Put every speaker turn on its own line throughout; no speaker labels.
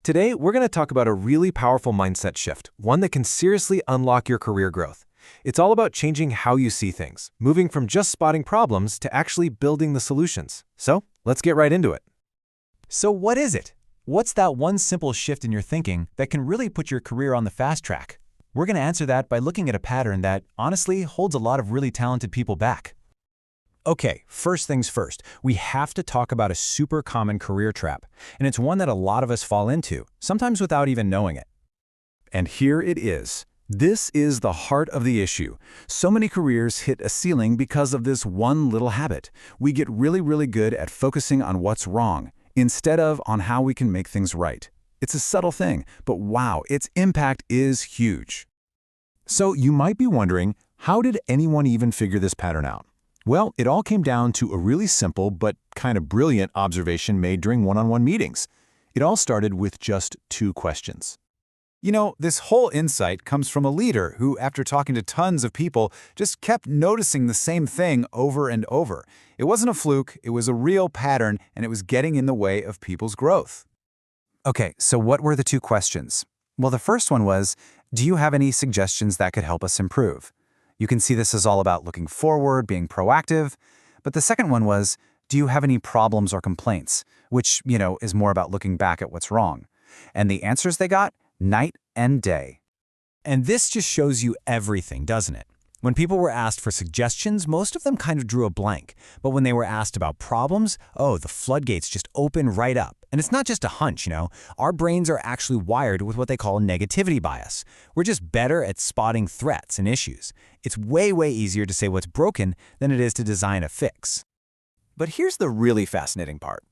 Today, we're going to talk about a really powerful mindset shift, one that can seriously unlock your career growth. It's all about changing how you see things, moving from just spotting problems to actually building the solutions. So, let's get right into it.
So what is it? What's that one simple shift in your thinking that can really put your career on the fast track? We're going to answer that by looking at a pattern that, honestly, holds a lot of really talented people back. Okay, first things first, we have to talk about a super common career trap, and it's one that a lot of us fall into, sometimes without even knowing it.
And here it is. This is the heart of the issue. So many careers hit a ceiling because of this one little habit. We get really good at focusing on what's wrong, instead of on how we can make things right. It's a subtle thing, but wow, its impact is huge. So you might be wondering, how did anyone even figure this pattern out? Well, it all came down to a really simple but kind of brilliant observation made during one-on-one meetings. It all started with just 2 questions.
You know, this whole insight comes from a leader who, after talking to tons of people, just kept noticing the same thing over and over. It wasn't a fluke, it was a real pattern, and it was getting in the way of people's growth.
Okay, so what were the 2 questions? Well, the first one was, do you have any suggestions that could help us improve? You can see this is all about looking forward, being proactive. But the second one was, do you have any problems or complaints? Which, is more about looking back at what's wrong. And the answers they got? Night and day.
And this just shows you everything, doesn't it? When people were asked for suggestions, most of them kind of drew a blank. But when they were asked about problems, the floodgates just open right up. And it's not just a hunch, Our brains are actually wired with what they call negativity bias. We're just better at spotting threats and issues. It's way easier to say what's broken than it is to design a fix.
But here's the really fascinating part.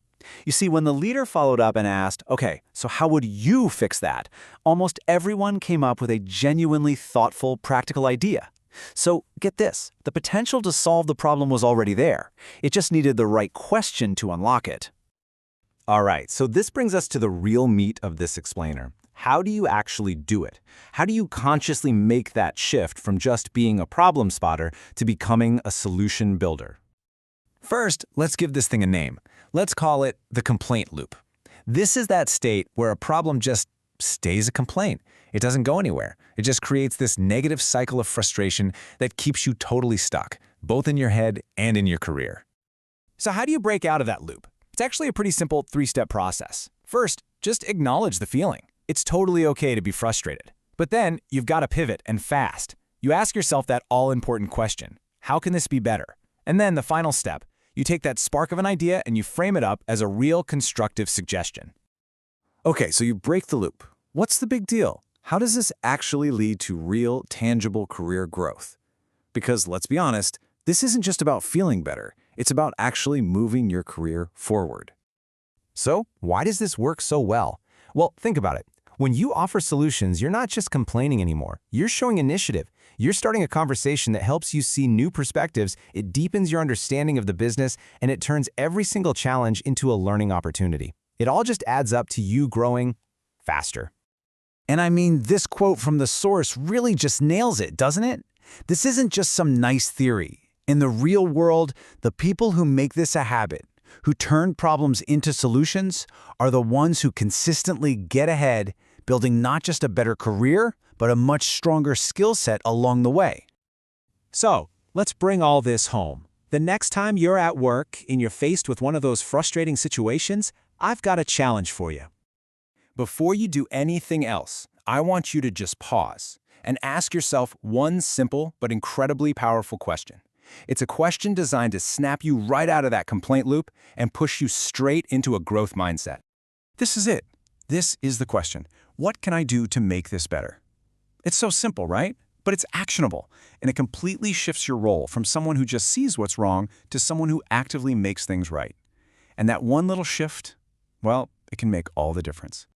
You see, when the leader followed up and asked, okay, so how would you fix that? Almost everyone came up with a genuinely thoughtful, practical idea. So get this, the potential to solve the problem was already there. It just needed the right question to unlock it. All right, so this brings us to the real meat of this explainer. How do you actually do it? How do you consciously make that shift from just being a problem spotter to becoming a solution builder?
First, let's give this thing a name. Let's call it the complaint loop. This is that state where a problem just stays a complaint. It doesn't go anywhere. It just creates this negative cycle of frustration that keeps you totally stuck, both in your head and in your career. So how do you break out of that loop? It's actually a pretty simple 3-step process. First, just acknowledge the feeling. It's totally okay to be frustrated. But then, you've got to pivot, and fast. You ask yourself that all-important question. How can this be better? And then the final step, you take that spark of an idea and you frame it up as a real constructive suggestion.
Okay, so you break the loop. What's the big deal? How does this actually lead to real, tangible career growth? Because let's be honest, this isn't just about feeling better. It's about actually moving your career forward.
So, why does this work so well? Well, think about it. When you offer solutions, you're not just complaining anymore. You're showing initiative. You're starting a conversation that helps you see new perspectives, it deepens your understanding of the business, and it turns every single challenge into a learning opportunity. It all just adds up to you growing faster.
And I mean, this quote from the source really just nails it, doesn't it? This isn't just some nice theory. In the real world, the people who make this a habit, who turn problems into solutions, are the ones who consistently get ahead, building not just a better career, but a much stronger skill set along the way.
So, let's bring all this home. The next time you're at work and you're faced with one of those frustrating situations, I've got a challenge for you. Before you do anything else, I want you to just pause and ask yourself one simple but incredibly powerful question. It's a question designed to snap you right out of that complaint loop and push you straight into a growth mindset.
This is it. This is the question. What can I do to make this better? It's so simple, right? But it's actionable, and it completely shifts your role from someone who just sees what's wrong to someone who actively makes things right. And that one little shift, well, it can make all the difference.